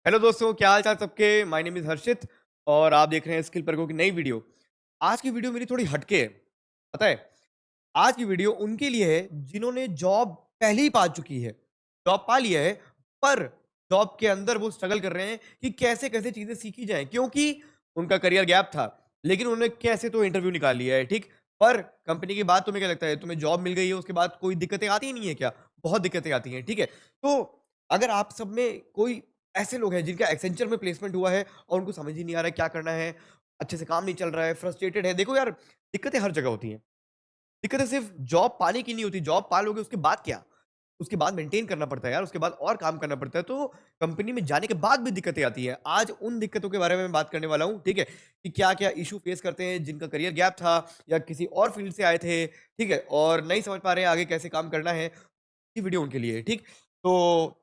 Hello दोस्तों, क्या हाल चाल सबके। माय नेम इज हर्षित और आप देख रहे हैं स्किल परको की नई वीडियो। आज की वीडियो मेरी थोड़ी हटके है, पता है। आज की वीडियो उनके लिए है जिन्होंने जॉब पहले ही पा चुकी है, जॉब पा लिया है, पर जॉब के अंदर वो स्ट्रगल कर रहे हैं कि कैसे कैसे चीजें सीखी जाएं, क्योंकि उनका करियर गैप था। लेकिन उन्होंने कैसे तो इंटरव्यू निकाल लिया है, ठीक। पर कंपनी की बात, तुम्हें क्या लगता है, तुम्हें जॉब मिल गई है उसके बाद कोई दिक्कतें आती ही नहीं है क्या? बहुत दिक्कतें आती हैं, ठीक है। तो अगर आप सब में कोई ऐसे लोग हैं जिनका एक्सेंचर में प्लेसमेंट हुआ है और उनको समझ ही नहीं आ रहा है क्या करना है, अच्छे से काम नहीं चल रहा है, फ्रस्ट्रेटेड है, देखो यार, दिक्कतें हर जगह होती हैं। दिक्कतें सिर्फ जॉब पाने की नहीं होती, जॉब पा लोगे उसके बाद क्या? उसके बाद मेंटेन करना पड़ता है यार, उसके बाद और काम करना पड़ता है, तो कंपनी में जाने के बाद भी दिक्कतें आती हैं। आज उन दिक्कतों के बारे में मैं बात करने वाला हूँ, ठीक है, कि क्या-क्या इश्यू फेस करते हैं जिनका करियर गैप था या किसी और फील्ड से आए थे, ठीक है, और नहीं समझ पा रहे हैं आगे कैसे काम करना है। ये वीडियो उनके लिए है, ठीक। तो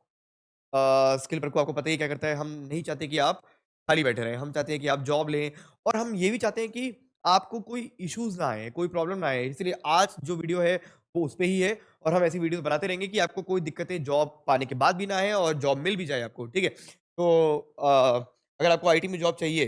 स्किल पर को आपको पता ही क्या करता है, हम नहीं चाहते कि आप खाली बैठे रहें, हम चाहते हैं कि आप जॉब लें, और हम ये भी चाहते हैं कि आपको कोई इश्यूज़ ना आए, कोई प्रॉब्लम ना आए। इसलिए आज जो वीडियो है, वो उस पे ही है, और हम ऐसी वीडियोज़ बनाते रहेंगे कि आपको कोई दिक्कतें जॉब पाने के बाद भी ना आए और जॉब मिल भी जाए आपको, ठीक है? तो अगर आपको आईटी में जॉब चाहिए,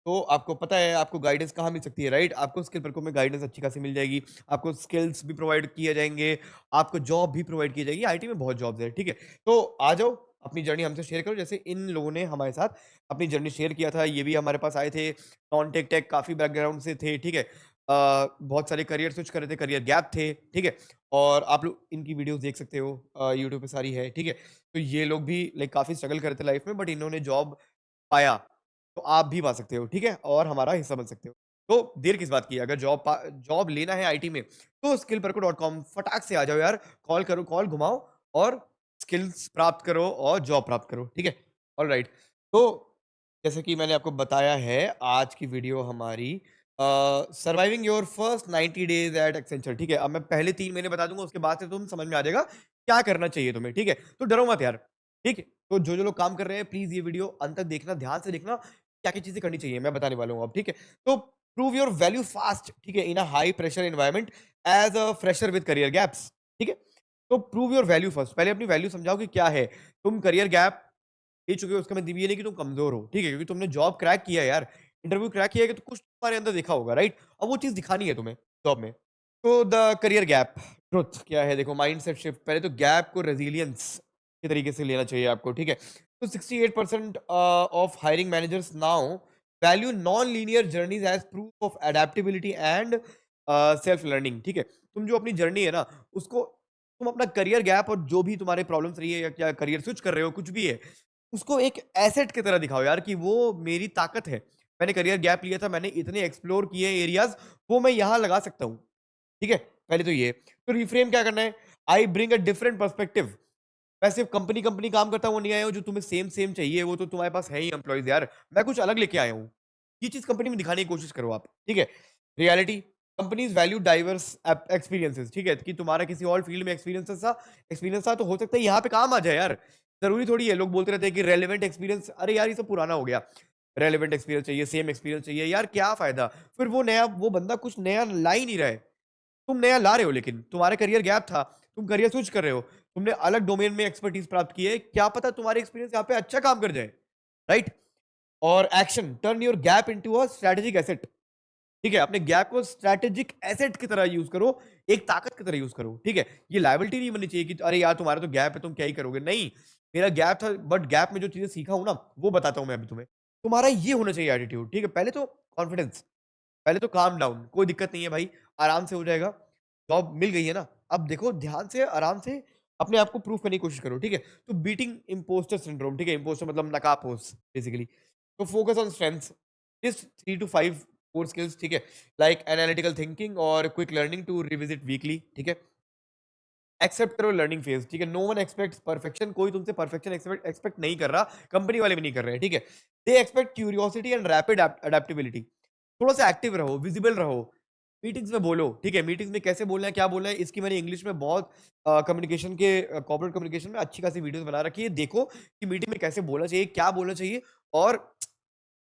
तो आपको पता है आपको गाइडेंस कहाँ मिल सकती है, राइट? आपको स्किल परको में गाइडेंस अच्छी खासी मिल जाएगी, आपको स्किल्स भी प्रोवाइड किए जाएँगे, आपको जॉब भी प्रोवाइड की जाएगी, आईटी में बहुत जॉब्स हैं, ठीक है? तो आ जाओ, अपनी जर्नी हमसे शेयर करो, जैसे इन लोगों ने हमारे साथ अपनी जर्नी शेयर किया था, ये भी हमारे पास आए थे, नॉन टेक टेक काफ़ी बैकग्राउंड से थे, ठीक है? बहुत सारे करियर स्विच कर रहे थे, करियर गैप थे, ठीक है? और आप लोग इनकी वीडियोज़ देख सकते हो, यूट्यूब पे सारी है, ठीक है? तो ये लोग भी लाइक काफ़ी स्ट्रगल कर रहे थे लाइफ में, बट इन्होंने जॉब पाया, तो आप भी पा सकते हो, ठीक है? और हमारा हिस्सा बन सकते हो। तो देर किस बात की, अगर जॉब लेना है आईटी में, तो skillperko.com फटाक से आ जाओ यार, कॉल करो, कॉल घुमाओ और स्किल्स प्राप्त करो और जॉब प्राप्त करो, ठीक है? ऑलराइट। तो जैसे कि मैंने आपको बताया है, आज की वीडियो हमारी surviving your first 90 days at Accenture, ठीक है? अब मैं पहले 3 महीने बता दूँगा, उसके बाद से तुम समझ में आ जाएगा, क्या करना चाहिए तुम्हें, ठीक है? तो डरो मत यार, ठीक है? तो जो लोग काम कर रहे हैं, प्लीज़ ये वीडियो अंत तक देखना, ध्यान से देखना, क्या-क्या चीज़ें करनी चाहिए, मैं बताने वाला हूँ अब, ठीक है? तो प्रूव योर वैल्यू फास्ट, ठीक है? In a high pressure environment as a fresher with career gaps, ठीक है? तो प्रूव योर वैल्यू फर्स्ट, पहले अपनी वैल्यू समझाओ कि क्या है? तुम करियर गैप ले चुके हो, उसका मतलब ये नहीं कि तुम कमज़ोर हो, ठीक है? क्योंकि तुमने जॉब क्रैक किया है यार, इंटरव्यू क्रैक किया है, तो कुछ तुम्हारे अंदर देखा होगा, राइट? अब वो चीज़ दिखानी है तुम्हें जॉब में। तो द करियर गैप ट्रुथ क्या है, देखो, माइंडसेट शिफ्ट, पहले तो गैप को रेज़िलियंस के तरीके से लेना चाहिए आपको, ठीक है? तो 68% of hiring managers now value non linear journeys as proof of adaptability and self learning, ठीक है? तुम जो अपनी जर्नी है ना, उसको तुम अपना करियर गैप और जो भी तुम्हारे प्रॉब्लम्स रही है या क्या करियर स्विच कर रहे हो, कुछ भी है, उसको एक एसेट की तरह दिखाओ यार, कि वो मेरी ताकत है। मैंने करियर गैप लिया था, मैंने इतने एक्सप्लोर किए एरियाज़, वो मैं यहाँ लगा सकता हूँ। ठीक है? पहले तो ये। तो रिफ्रेम क्या करना है? I bring a different perspective. मैं सिर्फ़ कंपनी काम करता हुआ नहीं आया हूँ, जो तुम्हें सेम चाहिए, वो तो तुम्हारे पास है ही एम्प्लॉइज़ यार। मैं कुछ अलग लेके आया हूँ। ये चीज़ कंपनी में दिखाने की कोशिश करो आप, ठीक है? Reality, companies value diverse experiences, ठीक है? कि तुम्हारा किसी और फील्ड में एक्सपीरियंस था, तो हो सकता है यहाँ पे काम आ जाए यार। ज़रूरी थोड़ी है, लोग बोलते रहते हैं कि रेलेवेंट एक्सपीरियंस, अरे यार, ये सब पुराना हो गया। रेलेवेंट एक्सपीरियंस चाहिए, सेम एक्सपीरियंस चाहिए, यार क्या फ़ायदा? फिर वो बंदा कुछ नया ला ही नहीं रहा है। तुम नया ला रहे हो, लेकिन तुम्हारा करियर गैप था, तुम करियर स्विच कर रहे हो, तुमने अलग डोमेन में एक्सपर्टीज़ प्राप्त की है, क्या पता तुम्हारी एक्सपीरियंस यहाँ पे अच्छा काम कर जाए, राइट? और action, turn your gap into a strategic asset, ठीक है? अपने गैप को स्ट्रैटेजिक एसेट की तरह यूज़ करो, एक ताकत की तरह यूज़ करो, ठीक है? ये लायबिलिटी नहीं बननी चाहिए कि अरे यार, तुम्हारा तो गैप है, तुम क्या ही करोगे? नहीं, मेरा गैप था, बट गैप में जो चीज़ें सीखा हूँ ना, वो बताता हूँ मैं अभी तुम्हें। तुम्हारा ये होना चाहिए एटीट्यूड, ठीक है? पहले तो कॉन्फिडेंस, पहले तो काम डाउन, कोई दिक्कत नहीं है भाई, आराम से हो जाएगा। जॉब मिल गई है ना, अब देखो, ध्यान से, आराम से अपने आप को प्रूव करने की कोशिश करो, ठीक है? तो बीटिंग इम्पोस्टर सिंड्रोम, ठीक है? इम्पोस्टर मतलब नकाबपोश बेसिकली। तो focus on strengths, list 3 to 5 core skills, ठीक है? लाइक एनालिटिकल थिंकिंग और quick learning to revisit weekly, ठीक है? एक्सेप्ट करो लर्निंग फेज, ठीक है? नो वन एक्सपेक्ट्स परफेक्शन, कोई तुमसे परफेक्शन एक्सपेक्ट नहीं कर रहा, कंपनी वाले भी नहीं कर रहे हैं, ठीक है? They expect curiosity and rapid adaptability. थोड़ा सा एक्टिव रहो, विजिबल रहो, मीटिंग्स में बोलो, ठीक है? मीटिंग्स में कैसे बोलना है, क्या बोलना है, इसकी मैंने इंग्लिश में बहुत कम्युनिकेशन के कॉर्पोरेट कम्युनिकेशन में अच्छी खासी वीडियोस बना रखी है, देखो कि मीटिंग में कैसे बोलना चाहिए, क्या बोलना चाहिए, और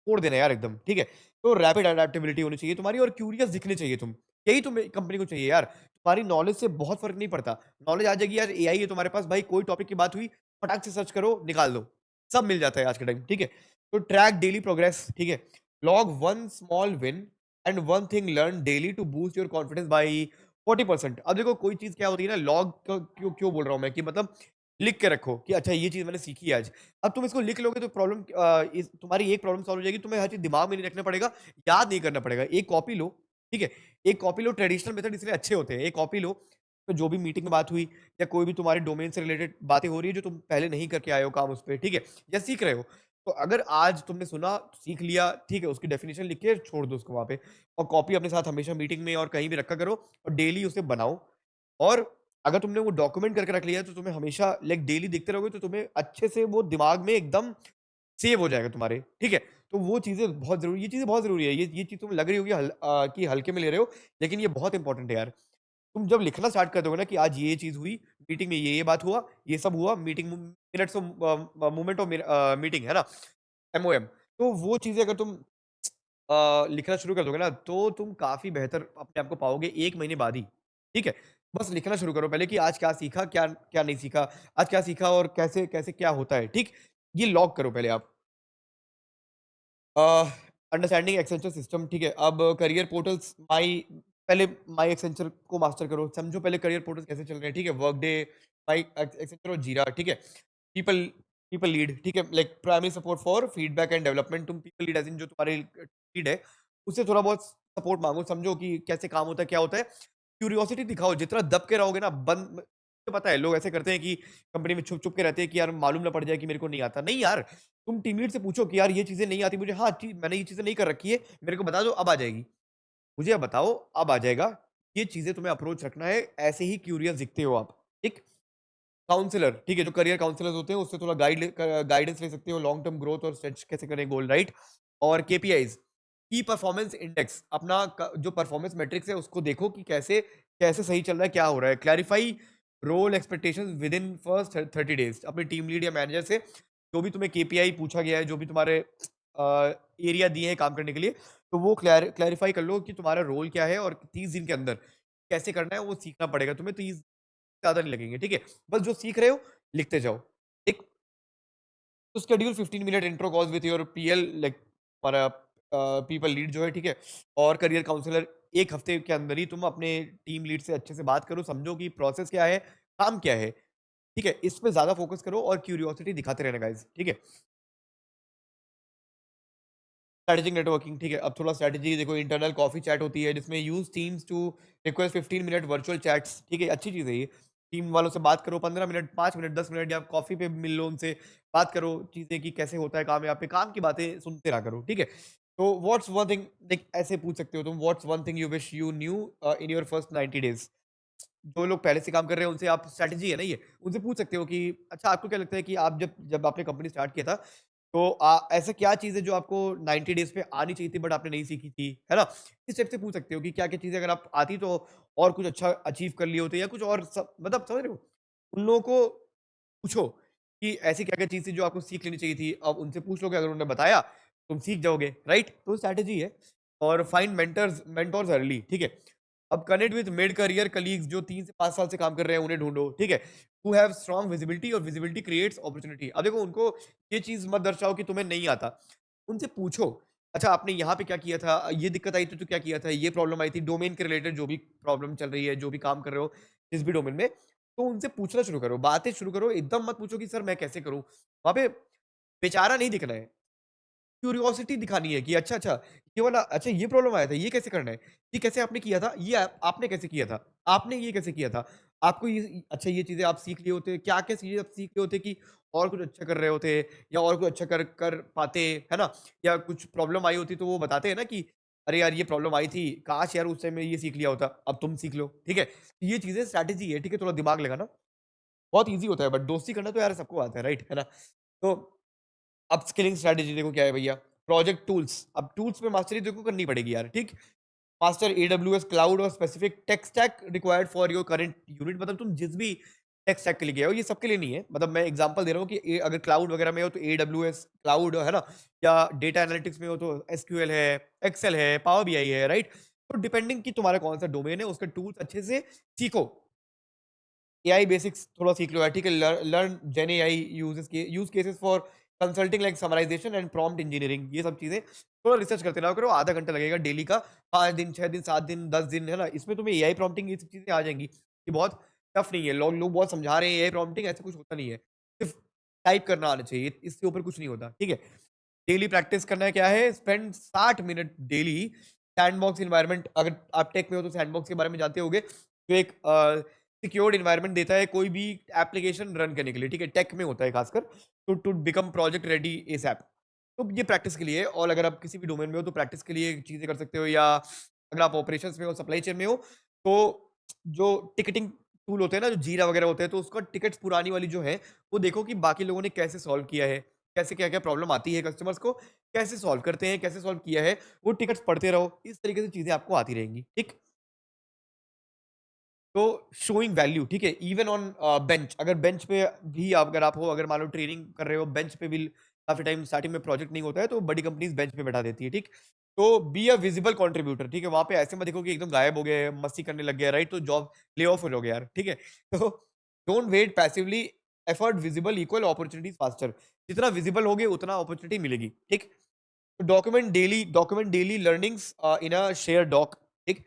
तोड़ देना यार एकदम, ठीक है? तो रैपिड अडैप्टेबिलिटी होनी चाहिए तुम्हारी, और क्यूरियस दिखने चाहिए तुम। यही तुम्हें कंपनी को चाहिए यार। तुम्हारी नॉलेज से बहुत फ़र्क नहीं पड़ता। नॉलेज आ जाएगी यार, एआई है तुम्हारे पास भाई, कोई टॉपिक की बात हुई, फटाक से सर्च करो, निकाल दो। सब मिल जाता है आज के टाइम, ठीक है? तो ट्रैक डेली प्रोग्रेस, ठीक है? Log one small win and one thing learn daily to boost your confidence by 40%। अब देखो कोई चीज़ क्या होती है ना, लॉग क्यों क्यों बोल रहा हूँ मैं कि मतलब लिख के रखो कि अच्छा ये चीज़ मैंने सीखी आज। अब तुम इसको लिख लोगे तो प्रॉब्लम तुम्हारी एक प्रॉब्लम सॉल्व हो जाएगी, तुम्हें हर चीज़ दिमाग में नहीं रखना पड़ेगा, याद नहीं करना पड़ेगा। एक कॉपी लो, ठीक है? एक कॉपी लो, ट्रेडिशनल मेथड इसलिए अच्छे होते हैं। एक कॉपी लो, तो जो भी मीटिंग में बात हुई या कोई भी तुम्हारे डोमेन से रिलेटेड बातें हो रही है जो तुम पहले नहीं करके आए हो काम उस पे, ठीक है? या सीख रहे हो, तो अगर आज तुमने सुना, सीख लिया, ठीक है, उसकी डेफिनेशन लिख के छोड़ दो उसको वहाँ पे, और कॉपी अपने साथ हमेशा मीटिंग में और कहीं भी रखा करो और डेली उसे बनाओ। और अगर तुमने वो डॉक्यूमेंट करके रख लिया है तो तुम्हें हमेशा लाइक डेली देखते रहोगे तो तुम्हें अच्छे से वो दिमाग में एकदम सेव हो जाएगा तुम्हारे, ठीक है? तो वो चीज़ें बहुत ज़रूरी, ये चीज़ें बहुत ज़रूरी है। ये चीज़ तुम्हें लग रही होगी कि हल्के में ले रहे हो, लेकिन ये बहुत इंपॉर्टेंट है यार। तुम जब लिखना स्टार्ट कर दोगे ना कि आज ये चीज़ हुई, मीटिंग में ये बात हुआ, ये सब हुआ, meeting minutes of moment of meeting है ना, एमओएम। तो वो चीज़ें अगर तुम लिखना शुरू कर दोगे ना, तो तुम काफ़ी बेहतर अपने आप को पाओगे 1 महीने बाद ही, ठीक है? बस लिखना शुरू करो पहले कि आज क्या सीखा, क्या क्या नहीं सीखा, आज क्या सीखा और कैसे कैसे क्या होता है, ठीक? ये लॉग करो पहले आप। अ, अंडरस्टैंडिंग एक्सेंचर सिस्टम, ठीक है? अब करियर पोर्टल्स पहले माई एक्सेंचर को मास्टर करो, समझो पहले करियर पोर्टल्स कैसे चल रहे हैं, ठीक है? वर्कडे, माई एक्सेंचर और जीरा, ठीक है? पीपल पीपल लीड, ठीक है? Like primary support for feedback and development. तुम पीपल लीड एज़ इन जो तुम्हारे लीड है, उससे थोड़ा बहुत सपोर्ट माँगो, समझो कि कैसे काम होता है, क्या होता है। क्यूरियोसिटी दिखाओ, जितना दब के रहोगे ना, बंद मुझे पता है लोग ऐसे करते हैं कि कंपनी में छुप-छुप के रहते हैं कि यार मालूम ना पड़ जाए कि मेरे को नहीं आता। नहीं यार, तुम टीम लीड से पूछो कि यार ये चीज़ें नहीं आती मुझे, हाँ, मैंने ये चीज़ें नहीं कर रखी है, मेरे को बता दो अब आ जाएगी। मुझे अब बताओ अब आ जाएगा। ये चीज़ें तुम्हें अप्रोच रखना है, ऐसे ही क्यूरियस दिखते हो आप, ठीक? काउंसलर, ठीक है, जो करियर काउंसलर्स होते हैं उससे थोड़ा गाइडेंस ले सकते हो, लॉन्ग टर्म ग्रोथ और सेट कैसे करें गोल, राइट? और केपीआईज़, की परफॉर्मेंस इंडेक्स, अपना जो परफॉर्मेंस मैट्रिक्स है उसको देखो कि कैसे कैसे सही चल रहा है, क्या हो रहा है। Clarify role expectations within first 30 days, अपने टीम लीड या मैनेजर से जो भी तुम्हें केपीआई पूछा गया है, जो भी तुम्हारे एरिया दिए हैं काम करने के लिए, तो वो क्लैरिफाई कर लो कि तुम्हारा रोल क्या है और 30 दिन के अंदर कैसे करना है, वो सीखना पड़ेगा तुम्हें। 30 ज़्यादा नहीं लगेंगे, ठीक है? बस जो सीख रहे हो, लिखते जाओ, ठीक? तो schedule 15 minute intro calls with your PL, like हमारा पीपल लीड जो है, ठीक है? और करियर काउंसलर 1 हफ्ते के अंदर ही तुम अपने टीम लीड से अच्छे से बात करो, समझो कि प्रोसेस क्या है, काम क्या है, ठीक है? इस पे ज़्यादा फोकस करो और क्यूरियोसिटी दिखाते रहना गाइज़, ठीक है? स्ट्रैटेजिक नेटवर्किंग, ठीक है? अब थोड़ा स्ट्रैटेजी देखो, इंटरनल कॉफ़ी चैट होती है जिसमें use Teams to request 15 minute virtual chats, ठीक है? अच्छी चीज़ है ये। टीम वालों से बात करो 15 मिनट, 5 मिनट, 10 मिनट, या कॉफ़ी पे मिल लो उनसे, बात करो चीज़ें कि कैसे होता है काम यहाँ पे, काम की बातें सुनते रहा करो, ठीक है? तो व्हाट्स वन थिंग, देख ऐसे पूछ सकते हो तुम, what's one thing you wish you new in your first 90 days? जो लोग पहले से काम कर रहे हैं उनसे आप, स्ट्रैटेजी है ना ये, उनसे पूछ सकते हो कि अच्छा आपको क्या लगता है कि आप जब जब आपने कंपनी स्टार्ट किया था, तो ऐसा क्या चीज़ है जो आपको 90 डेज़ पे आनी चाहिए थी बट आपने नहीं सीखी थी, है ना? इस टाइप से पूछ सकते हो कि क्या-क्या चीज़ें अगर आप आती तो और कुछ अच्छा अचीव कर लिए होते, या कुछ और मतलब समझ रहे हो? उन लोगों को पूछो कि ऐसी क्या-क्या चीज़ थी जो आपको सीख लेनी चाहिए थी। अब उनसे पूछ लोगे, अगर उन्होंने बताया, तुम सीख जाओगे, राइट? तो स्ट्रैटेजी है। और फाइंड मेंटोर्स अर्ली, ठीक है? अब connect with mid career colleagues जो 3 से 5 साल से काम कर रहे हैं, उन्हें ढूँढो, ठीक है? हू हैव स्ट्रॉन्ग विजिबिलिटी, और विजिबिलिटी क्रिएट्स अपॉर्च्युनिटी। अब देखो उनको ये चीज़ मत दर्शाओ कि तुम्हें नहीं आता। उनसे पूछो, अच्छा आपने यहाँ पे क्या किया था? ये दिक्कत आई थी तो क्या किया था? ये प्रॉब्लम आई थी, डोमेन के रिलेटेड जो भी प्रॉब्लम चल रही है, जो भी काम कर रहे हो, जिस भी डोमेन में, तो उनसे पूछना शुरू करो, बातें शुरू करो। एकदम मत पूछो कि सर मैं कैसे करूँ? वहाँ पे बेचारा नहीं दिखना है। क्यूरियोसिटी दिखानी है कि अच्छा, अच्छा, ये वाला, अच्छा ये प्रॉब्लम आया था, ये कैसे करना है? ये कैसे आपने किया था? ये आपने कैसे किया था? आपने ये कैसे किया था? आपको ये अच्छा ये चीज़ें आप सीख लिए होते, क्या-क्या चीज़ें आप सीख लिए होते कि और कुछ अच्छा कर रहे होते, या और कुछ अच्छा कर कर पाते, है ना? या कुछ प्रॉब्लम आई होती तो वो बताते हैं ना कि अरे यार ये प्रॉब्लम आई थी, काश यार उस टाइम में ये सीख लिया होता, अब तुम सीख लो, ठीक है? ये चीज़ें स्ट्रैटेजी है, ठीक है? थोड़ा दिमाग लगाना, बहुत ईज़ी होता है बट दोस्ती करना तो यार सबको आता है, राइट? है ना? तो अपस्किलिंग स्ट्रैटेजी देखो क्या है भैया, प्रोजेक्ट टूल्स, अब टूल्स में मास्टरी देखो करनी पड़ेगी यार, ठीक? मास्टर एडब्ल्यूएस क्लाउड और specific tech stack required for your current unit, मतलब तुम जिस भी टेक स्टैक के लिए गए हो, ये सबके लिए नहीं है, मतलब मैं एग्जांपल दे रहा हूँ कि अगर क्लाउड वगैरह में हो तो एडब्ल्यूएस क्लाउड है ना, या डेटा एनालिटिक्स में हो तो एसक्यूएल है, एक्सेल है, पावर बीआई है, राइट? तो डिपेंडिंग कि तुम्हारा कौन सा डोमेन है, उसके टूल्स अच्छे से सीखो। एआई बेसिक्स थोड़ा सीख लो यार, ठीक है? Learn gen AI use cases for consulting like summarization and prompt engineering, ये सब चीज़ें थोड़ा रिसर्च करते रहा करो, आधा घंटा लगेगा डेली का, 5 दिन, 6 दिन, 7 दिन, 10 दिन, है ना? इसमें तुम्हें एआई प्रॉम्प्टिंग ये सब चीज़ें आ जाएँगी। ये बहुत टफ नहीं है, लोग लोग बहुत समझा रहे हैं एआई प्रॉम्प्टिंग, ऐसा कुछ होता नहीं है। सिर्फ टाइप करना आना चाहिए, इससे ऊपर कुछ नहीं होता, ठीक है? डेली प्रैक्टिस करना है क्या है, spend 60 minute daily sandbox environment, अगर आप टेक में हो तो सैंडबॉक्स के बारे में जानते होगे, जो एक सिक्योर्ड एनवायरनमेंट देता है कोई भी एप्लीकेशन रन करने के लिए, ठीक है? टेक में होता है खासकर, to to become project ready SAP. तो ये प्रैक्टिस के लिए है, और अगर आप किसी भी डोमेन में हो तो प्रैक्टिस के लिए चीज़ें कर सकते हो, या अगर आप ऑपरेशंस में हो, सप्लाई चेन में हो, तो जो टिकटिंग टूल होते हैं ना, जो जीरा वगैरह होते हैं, तो उसका टिकट्स पुरानी वाली जो है, वो देखो कि बाकी लोगों ने कैसे सॉल्व किया है, कैसे क्या-क्या प्रॉब्लम आती है कस्टमर्स को, कैसे सॉल्व करते हैं, कैसे सॉल्व किया है, वो टिकट्स पढ़ते रहो। इस तरीके से चीज़ें आपको आती रहेंगी, ठीक? तो शोइंग वैल्यू, ठीक है? इवन ऑन बेंच, अगर बेंच पे भी आप अगर आप हो, अगर मान लो ट्रेनिंग कर रहे हो, बेंच पे भी काफ़ी टाइम स्टार्टिंग में प्रोजेक्ट नहीं होता है, तो बड़ी कंपनीज़ बेंच पे बैठा देती है, ठीक? तो बी अ विजिबल कंट्रीब्यूटर, ठीक है? वहाँ पे ऐसे मत देखो कि एकदम गायब हो गए, मस्ती करने लग गया, राइट? तो जॉब ले ऑफ हो जाओगे यार, ठीक है? तो don't wait passively, effort visible equal opportunities faster. जितना विजिबल होगे उतना अपॉर्चुनिटी मिलेगी, ठीक? तो document daily learnings in a shared doc, ठीक?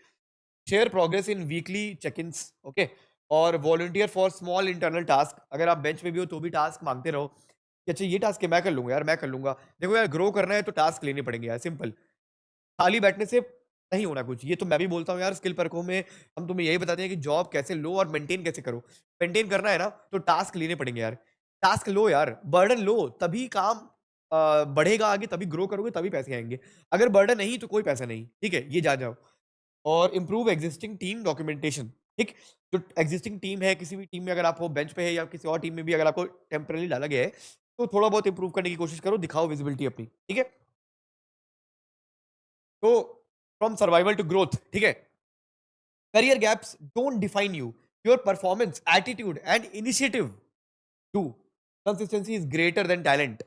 Share progress in weekly check-ins, okay? और volunteer for small internal task, अगर आप बेंच पे भी हो तो भी टास्क माँगते रहो, कि अच्छा ये टास्क है मैं कर लूँगा यार, मैं कर लूँगा। देखो यार, ग्रो करना है तो टास्क लेने पड़ेंगे यार, सिंपल। खाली बैठने से नहीं होना कुछ। ये तो मैं भी बोलता हूँ यार, स्किल परकों में हम तुम्हें यही बताते हैं कि जॉब कैसे लो और मेंटेन कैसे करो। मेंटेन करना है ना, तो टास्क लेने पड़ेंगे यार। टास्क लो यार, बर्डन लो, तभी काम बढ़ेगा आगे, तभी ग्रो करोगे, तभी पैसे आएँगे। अगर बर्डन नहीं तो कोई पैसा नहीं, ठीक है? ये जान जाओ। और इम्प्रूव एक्जिस्टिंग टीम डॉक्यूमेंटेशन, ठीक? जो एक्जिस्टिंग टीम है, किसी भी टीम में अगर आप हो, बेंच पे है या किसी और टीम में भी अगर आपको टेम्परेरी डाला गया है, तो थोड़ा बहुत इम्प्रूव करने की कोशिश करो, दिखाओ विजिबिलिटी अपनी, ठीक है? तो फ्रॉम सर्वाइवल टू ग्रोथ, ठीक है? Career gaps don't define you, your performance, attitude and initiative do. Consistency is greater than talent,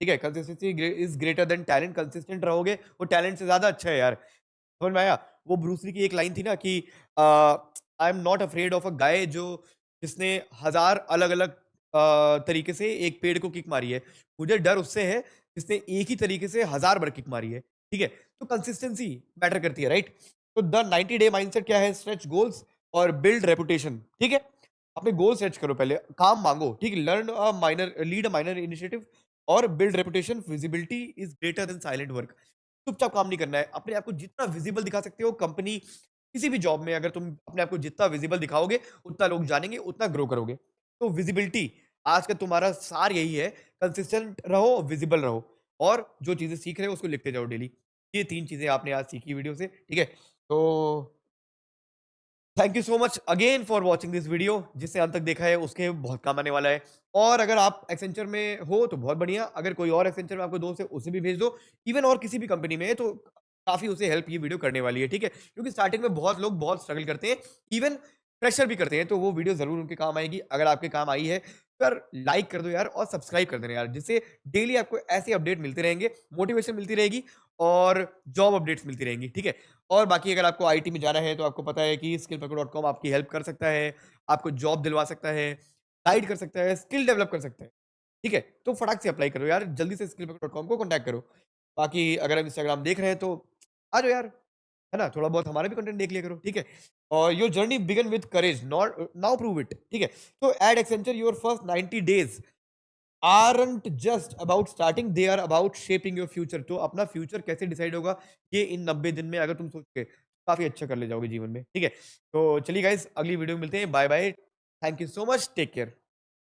ठीक है? Consistency is greater than talent, consistent रहोगे, वो टैलेंट से ज़्यादा अच्छा है यार। समझ में आया? वो ब्रूस ली की एक लाइन थी ना कि I am not afraid of a guy, जो जिसने 1000 अलग-अलग तरीके से एक पेड़ को किक मारी है। मुझे डर उससे है जिसने एक ही तरीके से 1000 बार किक मारी है, ठीक है? तो कंसिस्टेंसी मैटर करती है, राइट? तो द 90 डे माइंडसेट क्या है? स्ट्रेच गोल्स और बिल्ड रेपुटेशन, ठीक है? अपने गोल सेट करो पहले, काम माँगो, ठीक है? Learn a minor lead a minor initiative और build reputation, visibility is greater than silent work. चुपचाप काम नहीं करना है। अपने आप को जितना विज़िबल दिखा सकते हो, कंपनी किसी भी जॉब में अगर तुम अपने आप को जितना विज़िबल दिखाओगे, उतना लोग जानेंगे, उतना ग्रो करोगे। तो विज़िबिलिटी आज का तुम्हारा सार यही है, कंसिस्टेंट रहो, विज़िबल रहो और जो चीज़ें सीख रहे हो उसको लिखते जाओ डेली। ये 3 चीज़ें आपने आज सीखी वीडियो से, ठीक है? तो thank you so much again for watching this video. जिसने अंत तक देखा है उसके बहुत काम आने वाला है। और अगर आप एक्सेंचर में हो तो बहुत बढ़िया, अगर कोई और एक्सेंचर में आपको दोस्त है उसे भी भेज दो। इवन और किसी भी कंपनी में है तो काफ़ी उसे हेल्प ये वीडियो करने वाली है, ठीक है? क्योंकि स्टार्टिंग में बहुत लोग बहुत स्ट्रगल करते हैं, इवन फ्रेशर भी करते हैं, तो वो वीडियो ज़रूर उनके काम आएगी। अगर आपके काम आई है, यार लाइक कर दो यार और सब्सक्राइब कर देना यार, जिससे डेली आपको ऐसे अपडेट मिलते रहेंगे, मोटिवेशन मिलती रहेगी और जॉब अपडेट्स मिलती रहेंगी, ठीक है? और बाकी अगर आपको आईटी में जाना है तो आपको पता है कि skillpako.com आपकी हेल्प कर सकता है, आपको जॉब दिलवा सकता है, गाइड कर सकता है, स्किल डेवलप कर सकता है। ठीक है? तो फटाक से अप्लाई करो यार, जल्दी से skillpako.com को कॉन्टैक्ट करो। बाकी अगर आप इंस्टाग्राम देख रहे हैं तो आ जाओ यार, है ना? थोड़ा बहुत हमारा भी कंटेंट देख लिया करो, ठीक है? और your journey begin with courage, not now prove it, ठीक है? तो at Accenture your first 90 days aren't just about starting, they are about shaping your future. तो अपना फ्यूचर कैसे डिसाइड होगा, ये इन 90 दिन में अगर तुम सोच के काफ़ी अच्छा कर ले जाओगे जीवन में, ठीक है? तो चलिए गाइज़, अगली वीडियो में मिलते हैं। Bye bye. Thank you so much. Take care.